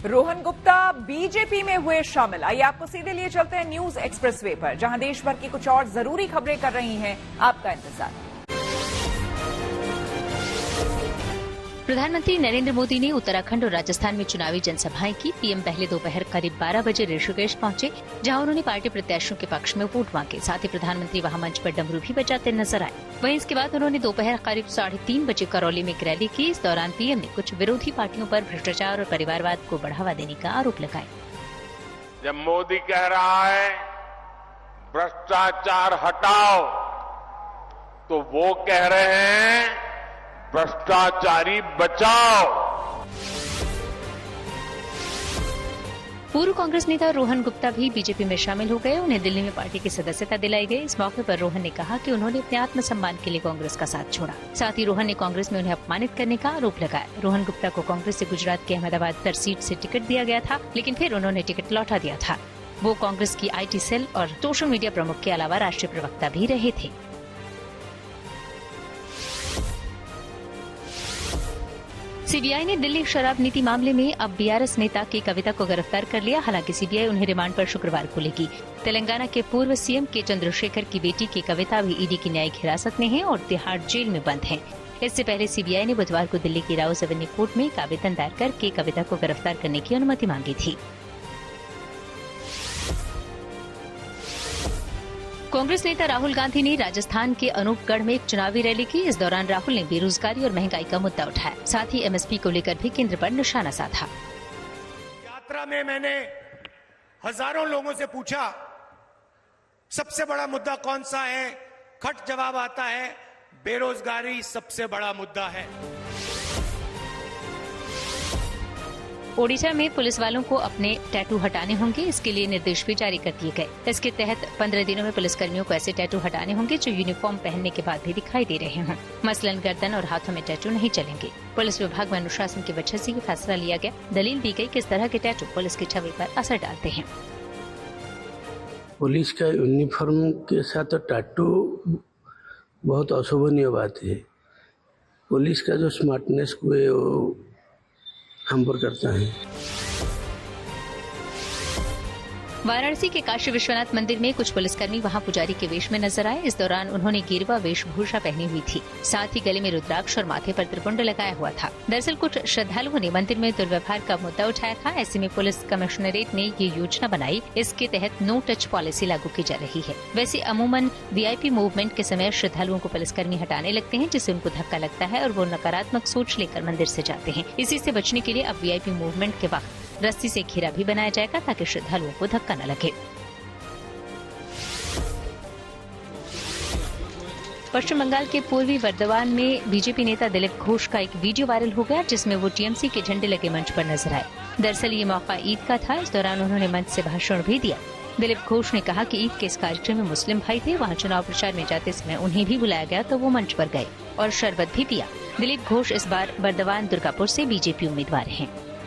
Rohan Gupta BJP में हुए शामिल। आइए आपको सीधे लिए चलते हैं न्यूज एक्सप्रेसवे पर, जहां देश भर की कुछ और जरूरी खबरें कर रही हैं आपका इंतजार। प्रधानमंत्री नरेंद्र मोदी ने उत्तराखंड और राजस्थान में चुनावी जनसभाएं की। पीएम पहले दोपहर करीब 12 बजे ऋषिकेश पहुंचे, जहां उन्होंने पार्टी प्रत्याशियों के पक्ष में वोट मांगे। साथ ही प्रधानमंत्री वहां मंच पर डमरू भी बजाते नजर आए। वहीं इसके बाद उन्होंने दोपहर करीब 3:30 बजे करौली में एक रैली की। इस दौरान पीएम ने कुछ विरोधी पार्टियों पर भ्रष्टाचार और परिवारवाद को बढ़ावा देने का आरोप लगाया। जब मोदी कह रहा है भ्रष्टाचार हटाओ, तो वो कह रहे हैं भ्रष्टाचारी बचाओ। पूर्व कांग्रेस नेता रोहन गुप्ता भी बीजेपी में शामिल हो गए। उन्हें दिल्ली में पार्टी की सदस्यता दिलाई गई। इस मौके पर रोहन ने कहा कि उन्होंने अपने आत्मसम्मान के लिए कांग्रेस का साथ छोड़ा। साथ ही रोहन ने कांग्रेस में उन्हें अपमानित करने का आरोप लगाया। रोहन गुप्ता को कांग्रेस से गुजरात के अहमदाबाद पर सीट से टिकट दिया गया था, लेकिन फिर उन्होंने टिकट लौटा दिया था। वो कांग्रेस की IT सेल और सोशल मीडिया प्रमुख के अलावा राष्ट्रीय प्रवक्ता भी रहे थे। सीबीआई ने दिल्ली शराब नीति मामले में अब BRS नेता की कविता को गिरफ्तार कर लिया। हालांकि सीबीआई उन्हें रिमांड पर शुक्रवार को लेगी। तेलंगाना के पूर्व CM के चंद्रशेखर की बेटी की कविता भी ED की न्यायिक हिरासत में है और तिहाड़ जेल में बंद है। इससे पहले सीबीआई ने बुधवार को दिल्ली की राउस एवेन्यू कोर्ट में एक आवेदन दायर करके कविता को गिरफ्तार करने की अनुमति मांगी थी। कांग्रेस नेता राहुल गांधी ने राजस्थान के अनूपगढ़ में एक चुनावी रैली की। इस दौरान राहुल ने बेरोजगारी और महंगाई का मुद्दा उठाया। साथ ही MSP को लेकर भी केंद्र पर निशाना साधा। यात्रा में मैंने हजारों लोगों से पूछा सबसे बड़ा मुद्दा कौन सा है। खट जवाब आता है बेरोजगारी सबसे बड़ा मुद्दा है। ओडिशा में पुलिस वालों को अपने टैटू हटाने होंगे। इसके लिए निर्देश भी जारी कर दिए गए। इसके तहत 15 दिनों में पुलिसकर्मियों को ऐसे टैटू हटाने होंगे जो यूनिफॉर्म पहनने के बाद भी दिखाई दे रहे हों। मसलन गर्दन और हाथों में टैटू नहीं चलेंगे। पुलिस विभाग में अनुशासन की वजह से ये फैसला लिया गया। दलील दी गई कि इस तरह के टैटू पुलिस की छवि पर असर डालते हैं। पुलिस का यूनिफॉर्म के साथ टैटू बहुत अशोभनीय बात है। पुलिस का जो स्मार्टनेस को हम पर करता है। वाराणसी के काशी विश्वनाथ मंदिर में कुछ पुलिसकर्मी वहां पुजारी के वेश में नजर आए। इस दौरान उन्होंने गेरुआ वेशभूषा पहनी हुई थी। साथ ही गले में रुद्राक्ष और माथे पर त्रिपुंड लगाया हुआ था। दरअसल कुछ श्रद्धालुओं ने मंदिर में दुर्व्यवहार का मुद्दा उठाया था। ऐसे में पुलिस कमिश्नरेट ने ये योजना बनाई। इसके तहत नो टच पॉलिसी लागू की जा रही है। वैसे अमूमन VIP मूवमेंट के समय श्रद्धालुओं को पुलिसकर्मी हटाने लगते हैं, जिससे उनको धक्का लगता है और वो नकारात्मक सोच लेकर मंदिर से जाते हैं। इसी से बचने के लिए अब VIP मूवमेंट के वक्त रस्सी से घेरा भी बनाया जाएगा ताकि श्रद्धालुओं को धक्का न लगे। पश्चिम बंगाल के पूर्वी वर्धमान में बीजेपी नेता दिलीप घोष का एक वीडियो वायरल हो गया, जिसमें वो TMC के झंडे लगे मंच पर नजर आए। दरअसल ये मौका ईद का था। इस दौरान उन्होंने मंच से भाषण भी दिया। दिलीप घोष ने कहा कि ईद के इस कार्यक्रम में मुस्लिम भाई थे। वहां चुनाव प्रचार में जाते समय उन्हें भी बुलाया गया तो वो मंच पर गए और शरबत भी पिया। दिलीप घोष इस बार बर्दवान दुर्गापुर से BJP उम्मीदवार हैं।